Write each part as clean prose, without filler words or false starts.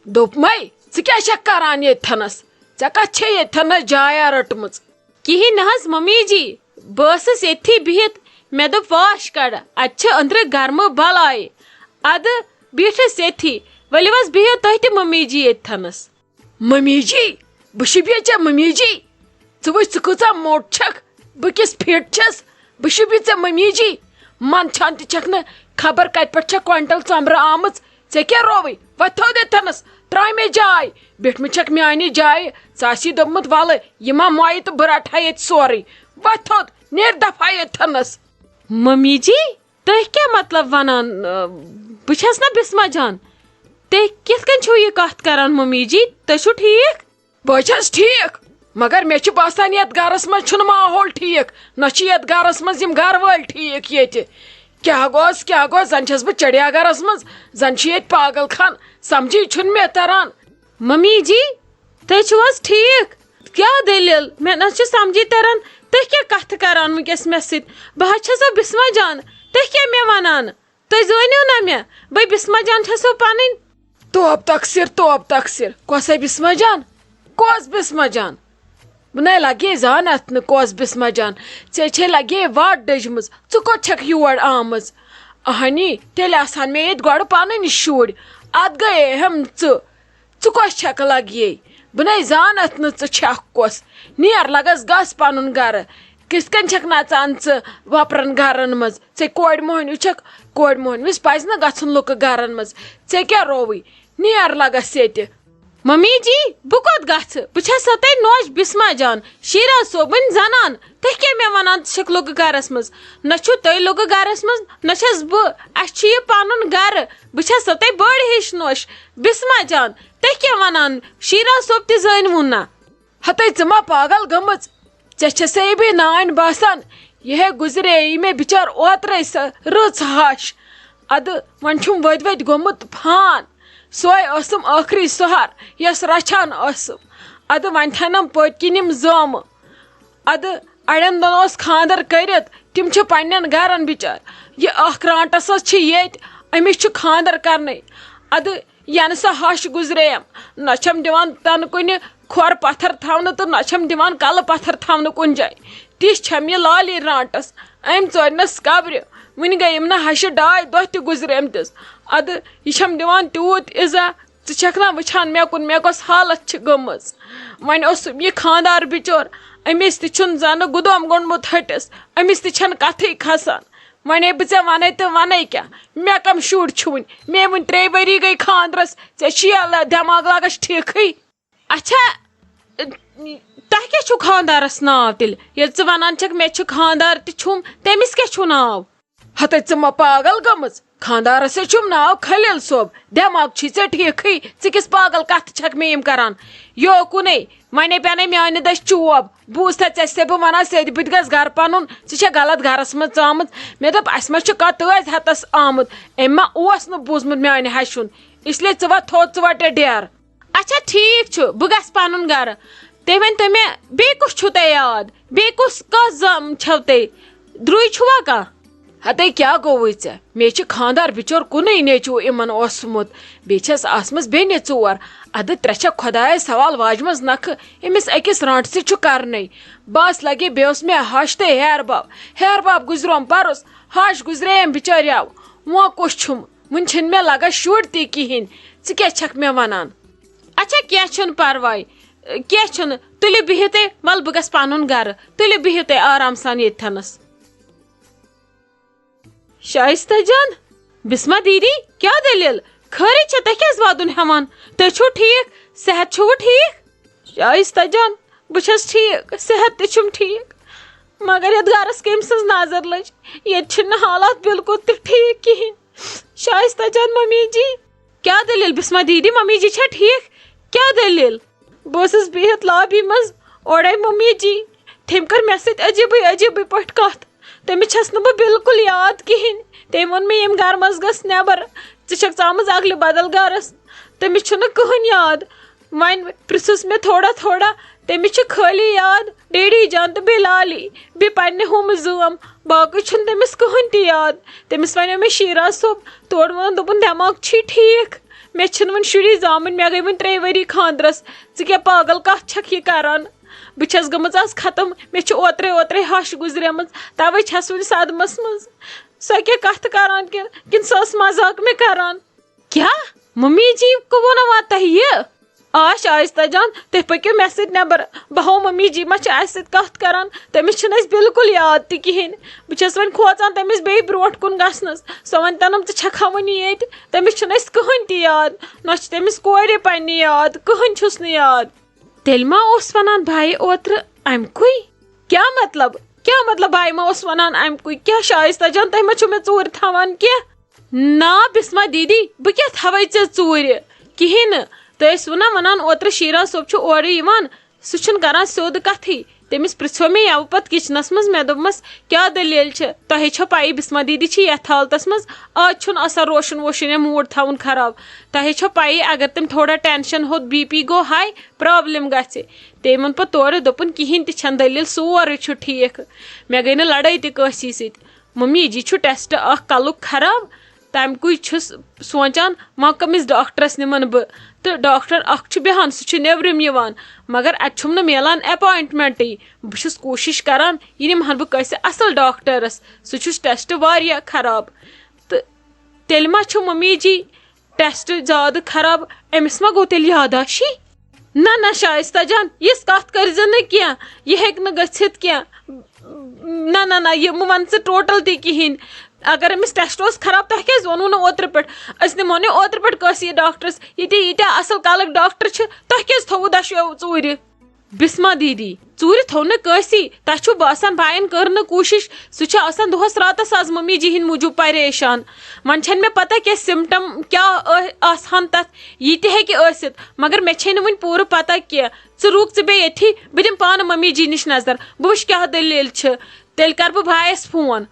دوپمے ژٕ کیٛاہ چھکھ کران ییٚتھنس ژےٚ کتھ چھے ییٚتھنس جایا رٔٹمٕژ کہین نہ حظ ممی جی بہٕ ٲسٕس ییٚتھی بِہِتھ مےٚ دوٚپ واش کڑ اتہِ چھِ أنٛدرٕ گرمہٕ بلاے ادٕ بیٖٹھٕس ییٚتھی ؤلِو حظ بِہِو تُہۍ تہِ ممی جی ییٚتھنس ممی جی بہٕ شِبے ژےٚ ممی جی ژٕ وٕچھ ژٕ کۭژاہ موٚٹ چھکھ بہٕ کِس فِٹ چھس بہٕ شِبہِ ژےٚ ممی جی منٛدچھان تہِ چھکھ نہٕ خبر کتہِ پٮ۪ٹھ چھکھ کوینٹل ژمبرٕ آمٕژ ژےٚ کیٛاہ رووٕے وۄتھ تھوٚد ییٚتھنس ترٛاے مےٚ جاے بیٖٹھمٕژ چھکھ میانہِ جایہِ ژٕ آسی دوٚپمُت ولہٕ یہِ ما مۄیہِ تہٕ بہٕ رٹہٕ ہا ییٚتہِ سورُے وۄتھ تھوٚد نیرِ دفعہ ییٚتھنس ممی جی تُہۍ کیٛاہ مطلب ونان بہٕ چھس نا بسما جان تُہۍ کِتھ کٔنۍ چھِو یہِ کتھ کران ممی جی تُہۍ چھِو ٹھیٖک بہٕ چھس ٹھیٖک مگر مےٚ چھُ باسان یتھ گرس منٛز چھُنہٕ ماحول ٹھیٖک نہ چھِ یتھ گرس منٛز یِم گرٕ وٲلۍ ٹھیٖک ییٚتہِ کیٛاہ گوٚس زن چھس بہٕ چڑیا گرس منٛز زن چھِ ییٚتہِ پاگل خان سمجھی چھُنہٕ مےٚ تران ممی جی تُہۍ چھِو حظ ٹھیٖک کیٛاہ دٔلیٖل مےٚ نہ چھُ سمجھی تران تُہۍ کیٛاہ کتھٕ کران وٕنکیٚس مےٚ سۭتۍ بہٕ حظ چھسو بسما جان تُہۍ کیٛاہ مےٚ ونان تُہۍ زٲنِو نا مےٚ بہٕ بسما جان چھسو پنٕنۍ توب تقصیر کۄسے بسما جان کۄس بسما جان بہٕ نے لگے زانتھ نہٕ کۄس بسما جان ژےٚ چھے لگے وٹ ڈٔجمٕژ ژٕ کوٚت چھکھ یور آمٕژ اہنی تیٚلہِ آسہن مےٚ ییٚتہِ گۄڈٕ پنٕنۍ شُرۍ اتھ گٔیے ہم ژٕ کۄس چھکھ لگیے بہٕ نے زانتھ نہٕ ژٕ چھکھ کۄس نیر لگس گژھ پنُن گرٕ کِتھ کٔنۍ چھکھ نژان ژٕ وۄپرن گرن منٛز ژےٚ کورِ موہنیو چھکھ کورِ موہنوِس پزِ نہٕ گژھُن لُکہٕ گرن منٛز ژےٚ کیٛاہ رووٕے نیر لگس ییٚتہِ ممی جی بہٕ کوٚت گژھٕ بہٕ چھسو تۄہہِ نوش بسما جان شیراز صٲبٕنۍ زنان تُہۍ کیٛاہ مےٚ ونان ژٕ چھکھ لُکہٕ گرس منٛز نہ چھُو تُہۍ لُکہٕ گرس منٛز نہ چھس بہٕ اسہِ چھُ یہِ پنُن گرٕ بہٕ چھسو تۄہہِ بٔڑ ہِش نوش بسما جان تُہۍ کیٛاہ ونان شیراز صٲب تہِ زٲنۍوُن نا ہتے ژٕ ما پاگل گٔمٕژ ژےٚ چھسے بیٚیہِ نانۍ باسان یِہے گُزرے مےٚ بِچار اوترے سۄ رٕژ ہش ادٕ وۄنۍ چھُم ؤدۍ ؤدۍ گوٚمُت فان سۄے ٲسٕم ٲخری سہر یۄس رچھان ٲسٕم ادٕ وۄنۍ تھاینم پٔتۍ کِنۍ یِم زامہٕ ادٕ اڑٮ۪ن دۄن اوس خاندر کٔرِتھ تِم چھِ پننٮ۪ن گرن بِچار یہِ اکھ رانٹس حظ چھِ ییٚتہِ أمِس چھُ خاندر کرنے ادٕ ینہٕ سۄ ہش گُزرییم نہ چھم دِوان تنہٕ کُنہِ کھۄر پتھر تھاونہٕ تہٕ نہ چھم دِوان کلہٕ پتھر تھاونہٕ کُنہِ جایہِ تِژھ چھم یہِ لالی رانٹس أمۍ ژورنس قبرِ وُنہِ گٔے یِم نہ ہشہِ 2 دۄہ تہِ گُزریمتِس ادٕ یہِ چھم دِوان تیوٗت عزا ژٕ چھکھ نا وٕچھان مےٚ کُن مےٚ کۄس حالت چھِ گٔمٕژ وۄنۍ اوسُم یہِ خاندار بِچور أمِس تہِ چھُنہٕ زنہٕ گُدوم گوٚنڈمُت ۂٹِس أمِس تہِ چھنہٕ کتھٕے کھسان وۄنۍ بہٕ ژےٚ ونے تہٕ ونے کیٛاہ مےٚ کم شُرۍ چھُ وُنہِ مےٚ وُنہِ 3 ؤری گٔے خاندرس ژےٚ چھُ یہِ دٮ۪ماغ لگس ٹھیٖکھٕے اچھا تۄہہِ کیٛاہ چھُو خاندارس ناو تیٚلہِ ییٚلہِ ژٕ ونان چھکھ مےٚ چھُ خاندار تہِ چھُم تٔمِس کیٛاہ چھُو ناو ہتے ژٕ ما پاگل گٔمٕژ خاندارس چھُم ناو خلیل صٲب دٮ۪ماغ چھُے ژےٚ ٹھیٖکھٕے ژٕ کِس پاگل کتھ چھکھ مےٚ یِم کران یوکُنے ونے پینے میانہِ دٔچھ چوب بوٗزتھا ژےٚ چھسے بہٕ ونان سیٚدِ بٕتھِ گژھ گرٕ پنُن ژٕ چھکھ غلط گرس منٛز ژامٕژ مےٚ دوٚپ اسہِ ما چھُ کانٛہہ تٲزۍ ہتس آمُت أمۍ ما اوس نہٕ بوٗزمُت میانہِ ہشہِ ہُنٛد اسلیے ژٕ وۄتھ تھوٚد ژٕ وٹ ڈیر اچھا ٹھیٖک چھُ بہٕ گژھٕ پنُن گرٕ تُہۍ ؤنۍتو مےٚ بیٚیہِ کُس چھُو تۄہہِ یاد بیٚیہِ کُس چھو تُہۍ درُے چھُوا کانٛہہ ہتے کیٛاہ گوٚوُے ژےٚ مےٚ چھِ خاندار بِچور کُنُے نیچوٗ یِمن اوسمُت بیٚیہِ چھس آسمٕژ بیٚنہِ 4 ادٕ 3 چھکھ خۄدایس سوال واجمژ نکھٕ أمِس أکِس رانٹسٕے چھُ کرنے بس لگے بیٚیہِ اوس مےٚ ہش تہٕ ہیر باب گُزریوم پرُس ہش گُزرییم بِچٲریاو وۄنۍ کُس چھُم وُنہِ چھِنہٕ مےٚ لگان شُرۍ تہِ کِہینۍ ژٕ کیٛاہ چھکھ مےٚ ونان اچھا کینٛہہ چھُنہٕ پرواے کینٛہہ چھُنہٕ تُلِو بِہِو تُہۍ ولہٕ بہٕ گژھٕ پنُن گرٕ تُلِو بِہِو تُہۍ آرام سان ییٚتھنس شائستہ جان بسما دیدی کیٛاہ دٔلیٖل خٲرٕے چھا تُہۍ کیٛازِ ودُن ہٮ۪وان تُہۍ چھُو ٹھیٖک صحت چھُوٕ ٹھیٖک شائستہ جان بہٕ چھس ٹھیٖک صحت تہِ چھُم ٹھیٖک مگر یتھ گرس کٔمۍ سٕنٛز نظر لٔج ییٚتہِ چھِنہٕ حالات بالکل تہِ ٹھیٖک کِہینۍ شائستہ جان ممی جی کیٛاہ دٔلیٖل بسما دیدی ممی جی چھا ٹھیٖک کیٛاہ دٔلیٖل بہٕ ٲسٕس بِہِتھ لابی منٛز اورے ممی جی تٔمۍ کٔر مےٚ سۭتۍ عجیٖبٕے پٲٹھۍ کتھ تٔمِس چھس نہٕ بہٕ بالکل یاد کِہینۍ تٔمۍ ووٚن مےٚ ییٚمہِ گرٕ منٛز گژھ نٮ۪بر ژٕ چھکھ ژامٕژ اگلہِ بدل گرس تٔمِس چھُنہٕ کٕہٕنۍ یاد وۄنۍ پرژھُس مےٚ تھوڑا تٔمِس چھُ خٲلی یاد ڈیڈی جان تہٕ بیٚیہِ لالی بیٚیہِ پننہِ ہُمہٕ زٲم باقٕے چھُنہٕ تٔمِس کٕہٕنۍ تہِ یاد تٔمِس ونیو مےٚ شیراز صٲب تورٕ ووٚن دوٚپُن دٮ۪ماغ چھُے ٹھیٖک مے چھن ون شُری زامن مے گئی ون 3 ؤری خاندرس ژٕ کیٛاہ پاگل کتھ چھکھ یہ کران بہٕ چھس گٔمٕژ آز ختم مے چھُ اوترے ہش گُزریمٕژ توے چھس وُنہِ صدمس منٛز سۄ کیٛاہ کتھ کران کِنہٕ سۄ ٲس مزاق مےٚ کران کیٛاہ ممی جی ووٚنوا تۄہہِ یہِ آ شائستہ جان تُہۍ پٔکِو مےٚ سۭتۍ نٮ۪بر بہٕ ہاو ممی جی ما چھِ اَسہِ سۭتۍ کتھ کران تٔمِس چھُنہٕ اَسہِ بالکل یاد تہِ کِہیٖنۍ بہٕ چھس وۄنۍ کھوژان تٔمِس بیٚیہِ برونٛٹھ کُن گژھنس سۄ وَنہِ تنم ژٕ چھکھا وُنہِ ییٚتہِ تٔمِس چھُنہٕ اَسہِ کٕہٕنۍ تہِ یاد نہ چھُ تٔمِس کورِ پننہِ یاد کٕہٕنۍ چھُس نہٕ یاد تیٚلہِ ما اوس ونان بھایی اوترٕ اَمہِ کیٛاہ مطلب بھایی ما اوس ونان اَمہِ کُے کیٛاہ شائستہ جان تُہۍ ما چھِو مےٚ ژوٗرِ تھاوان کینٛہہ نا بسما دیدی بہٕ کیٛاہ تھاوے ژےٚ ژوٗرِ کِہیٖنۍ نہٕ تُہۍ ٲسوٕ نا ونان اوترٕ شیراز صٲب چھُ اورٕ یِوان سُہ چھُنہٕ کران سیوٚد کتھٕے تٔمِس پرژھیو مےٚ یوٕ پتہٕ کچنس منٛز مےٚ دوٚپمس کیٛاہ دٔلیٖل چھِ تۄہے چھو پایی بسما دیدی چھِ یتھ حالتس منٛز آز چھُنہٕ آسان روشن ووشن یا موٗڈ تھاوُن خراب تۄہے چھو پایی اگر تٔمۍ تھوڑا ٹینشن ہیوٚت بی پی گوٚو ہاے پرابلم گژھِ تٔمۍ ووٚن پتہٕ تورٕ دوٚپُن کہیٖنۍ تہِ چھنہٕ دٔلیٖل سورُے چھُ ٹھیٖک مےٚ گٔے نہٕ لڑٲے تہِ کٲنٛسی سۭتۍ ممی جی چھُ ٹیسٹ اکھ کلُک خراب تمہِ کُے چھُس سونچان ما کٔمِس ڈاکٹرس نِمن بہٕ تہٕ ڈاکٹر اکھ چھُ بیٚہان سُہ چھُ نیبرِم یِوان مگر اتہِ چھُم نہٕ میلان اٮ۪پوینٹمنٹٕے بہٕ چھُس کوٗشش کران یہِ نِمہن بہٕ کٲنٛسہِ اصل ڈاکٹرس سُہ چھُس ٹیسٹ واریاہ خراب تہٕ تیٚلہِ ما چھُ ممی جی ٹیسٹ زیادٕ خراب أمِس ما گوٚو تیٚلہِ یاداشی نہ شائستہ جان یِژھ کتھ کٔرزِ نہٕ کینٛہہ یہِ ہیٚکہِ نہٕ گٔژھِتھ کینٛہہ نہ یہِ مہٕ ون ژٕ ٹوٹل تہِ کِہیٖنۍ اگر أمِس ٹیسٹ اوس خراب تۄہہِ کیٛازِ ووٚنوٕ نہٕ اوترٕ پٮ۪ٹھ أسۍ نِمہو نہٕ اوترٕ پٮ۪ٹھ کٲنٛسہِ ڈاکٹرس ییٖتیاہ اصل کالٕکۍ ڈاکٹر چھِ تۄہہِ کیٛازِ تھوٚوٕ دۄشوٕیو ژوٗرِ بسما دیدی ژوٗرِ تھوٚو نہٕ کٲنٛسی تۄہہِ چھُو باسان بایَن کٔر نہٕ کوٗشش سُہ چھُ آسان دۄہس راتس آز ممی جی ہِنٛدۍ موٗجوٗب پریشان وۄنۍ چھنہٕ مےٚ پتہ کینٛہہ سِمٹم کیٛاہ آسہن تتھ یہِ تہِ ہیٚکہِ ٲسِتھ مگر مےٚ چھے نہٕ وُنہِ پوٗرٕ پتہ کینٛہہ ژٕ رُک ژٕ بیٚیہِ ییٚتھی بہٕ دِمہٕ پانہٕ ممی جی نِش نظر بہٕ وٕچھِ کیٛاہ دٔلیٖل چھِ تیٚلہِ کرٕ بہٕ بایس فون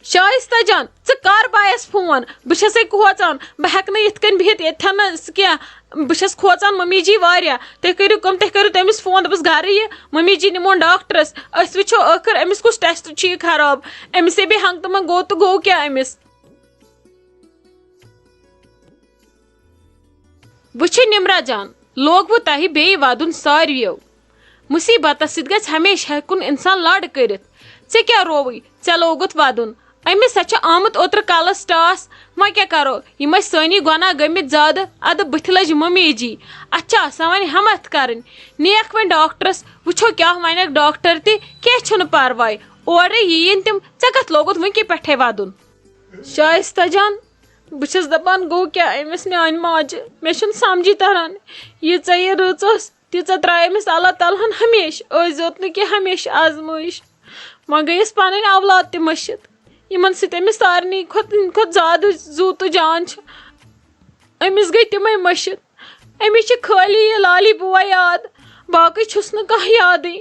شائستہ جان ژٕ کر بایس فون بہٕ چھسے کھوژان بہٕ ہیٚکہٕ نہٕ یِتھ کٔنۍ بِہِتھ ییٚتھٮ۪ن کینٛہہ بہٕ چھس کھوژان ممی جی واریاہ تُہۍ کٔرِو کٲم تُہۍ کٔرِو تٔمِس فون دوٚپُس گرٕ یہِ ممی جی نِمون ڈاکٹرس أسۍ وٕچھو ٲخٕر أمِس کُس ٹیسٹ چھُ یہِ خراب أمِس ہے بیٚیہِ ہنٛگہٕ تہٕ منٛگہٕ گوٚو تہٕ گوٚو کیٛاہ أمِس وٕچھِو نمرا جان لوگوٕ تۄہہِ بیٚیہِ ودُن ساروِیو مُصیبتس سۭتۍ گژھِ ہمیشہِ ہیٚکُن انسان لڑ کٔرِتھ ژےٚ کیٛاہ رووٕے ژےٚ لوگُتھ ودُن أمِس چھُ آمُت اوترٕ کلس ٹاس وۄنۍ کیٛاہ کرو یِم ٲسۍ سٲنی گۄناہ گٔمٕتۍ زیادٕ ادٕ بٕتھِ لٔج ممی جی اتھ چھِ آسان وۄنۍ ہمت کرٕنۍ نِیکھ وۄنۍ ڈاکٹرس وٕچھو کیٛاہ ونٮ۪کھ ڈاکٹر تہِ کینٛہہ چھُنہٕ پرواے اورے یِیِن تِم ژےٚ کتھ لوگُتھ وٕنکہِ پٮ۪ٹھے ودُن شائستہ جان بہٕ چھس دپان گوٚو کیٛاہ أمِس میانہِ ماجہِ مےٚ چھُنہٕ سمجھی تران ییٖژاہ یہِ رٕژ ٲس تیٖژاہ ترٛایہِ أمِس اللہ تعالیٰ ہن ہمیشہِ ٲسۍزیوت نہٕ کینٛہہ ہمیشہِ آزمٲیش وۄنۍ گٔیَس پنٕنۍ اولاد تہِ مٔشِتھ یِمن سۭتۍ أمِس سارنٕے کھۄتہٕ زیادٕ زُو تہٕ جان چھِ أمِس گٔے تِمے مٔشِتھ أمِس چھِ خٲلی یہِ لالی بوے یاد باقٕے چھُس نہٕ کانٛہہ یادٕے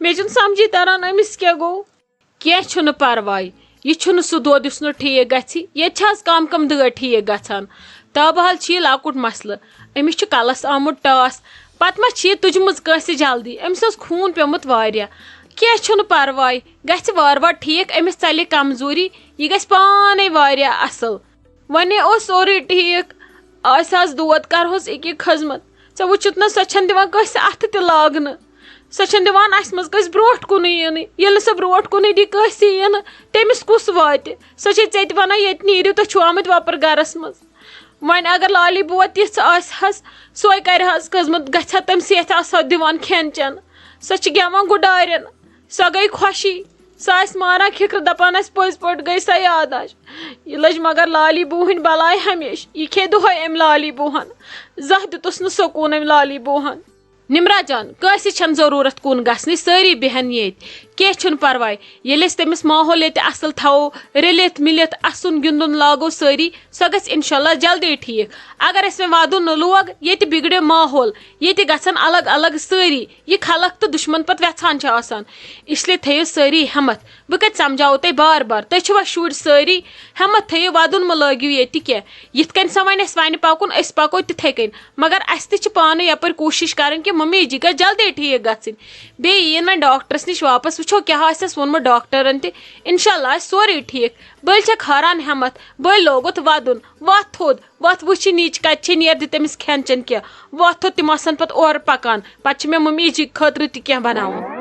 مےٚ چھُنہٕ سمجھی تران أمِس کیٛاہ گوٚو کینٛہہ چھُنہٕ پرواے یہِ چھُنہٕ سُہ دۄد یُس نہٕ ٹھیٖک گژھِ ییٚتہِ چھِ آز کم دٲدۍ ٹھیٖک گژھان تابحال چھُ یہِ لۄکُٹ مسلہٕ أمِس چھُ کلس آمُت ٹاس پتہٕ ما چھِ یہِ تُجمٕژ کٲنٛسہِ جلدی أمِس اوس خوٗن پیومُت واریاہ کینٛہہ چھُنہٕ پرواے گژھِ وارٕ وارٕ ٹھیٖک أمِس ژلہِ کمزوری یہِ گژھِ پانے واریاہ اصل وۄنۍ اوس سورُے ٹھیٖک آسہِ آز دود کرہوس أکیاہ خٔزمت ژےٚ وٕچھُتھ نہ سۄ چھنہٕ دِوان کٲنٛسہِ اَتھٕ تہِ لاگنہٕ سۄ چھنہٕ دِوان اَسہِ منٛز کٲنٛسہِ برونٛٹھ کُنٕے یِنٕے ییٚلہِ نہٕ سۄ برونٛٹھ کُنٕے دی کٲنٛسہِ یِنہٕ تٔمِس کُس واتہِ سۄ چھے ژےٚ تہِ ونان ییٚتہِ نیٖرِو تُہۍ چھِو آمٕتۍ وۄپر گرس منٛز وۄنۍ اگر لالی بوے تِژھ آسہِ حظ سۄے کرِ حظ خٔزمت گژھِ ہا تٔمۍ سۭتۍ آسہٕ ہا دِوان کھٮ۪ن چٮ۪ن سۄ چھِ گٮ۪وان گُڈارٮ۪ن سۄ گٔے خۄشی سۄ آسہِ ماران کھِکرٕ دپان آسہِ پٔزۍ پٲٹھۍ گٔے سۄ یاداش یہِ لٔج مگر لالی بوٗہٕنۍ بلاے ہمیشہِ یہِ کھے دۄہے أمۍ لالی بوٗہن زانٛہہ دِتُس نہٕ سکوٗن أمۍ لالی بوٗہن نمرا جان کٲنٛسہِ چھنہٕ ضروٗرت کُن گژھنٕچ سٲری بیہن ییٚتہِ کینٛہہ چھُنہٕ پرواے ییٚلہِ أسۍ تٔمِس ماحول ییٚتہِ اصل تھاوو رٔلِتھ مِلِتھ اسُن گِنٛدُن لاگو سٲری سۄ گژھِ انشاء اللہ جلدی ٹھیٖک اگر أسۍ وۄنۍ ودُن نہٕ لوگ ییٚتہِ بِگڑِ ماحول ییٚتہِ گژھن الگ الگ سٲری یہِ خلق تہٕ دُشمن پتہٕ ویژھان چھِ آسان اسلیے تھٲیِو سٲری ہٮ۪مت بہٕ کتہِ سمجھاوو تۄہہِ بار بار تُہۍ چھِوا شُرۍ سٲری ہٮ۪مت تھٲیِو ودُن مہ لٲگِو ییٚتہِ کینٛہہ یِتھ کٔنۍ سۄ وۄنۍ اَسہِ وَنہِ پکُن أسۍ پکو تِتھے کٔنۍ مگر اَسہِ تہِ چھِ پانہٕ یپٲرۍ کوٗشش کرٕنۍ کہِ ممی جی گژھِ جلدی ٹھیٖک گژھٕنۍ بیٚیہِ یِن وۄنۍ ڈاکٹرس نِش واپس وچھو کیا آسیس وونمت ڈاکٹرن تہ انشاءاللہ آسہِ سورُے ٹھیٖک بٔلۍ چھکھ ہاران ہٮ۪مت بٔلۍ لوگُت وَدُن وَتھ تھوٚد وَتھ وٕچھِ نِچ کَتہِ چھِ نیر دِ تٔمِس کھٮ۪ن چٮ۪ن کینٛہہ وَتھ تھوٚد تِم آسان پَتہٕ اورٕ پَکان پَتہٕ چھِ مےٚ مٔمی جی خٲطرٕ تہِ کینٛہہ بَناوُن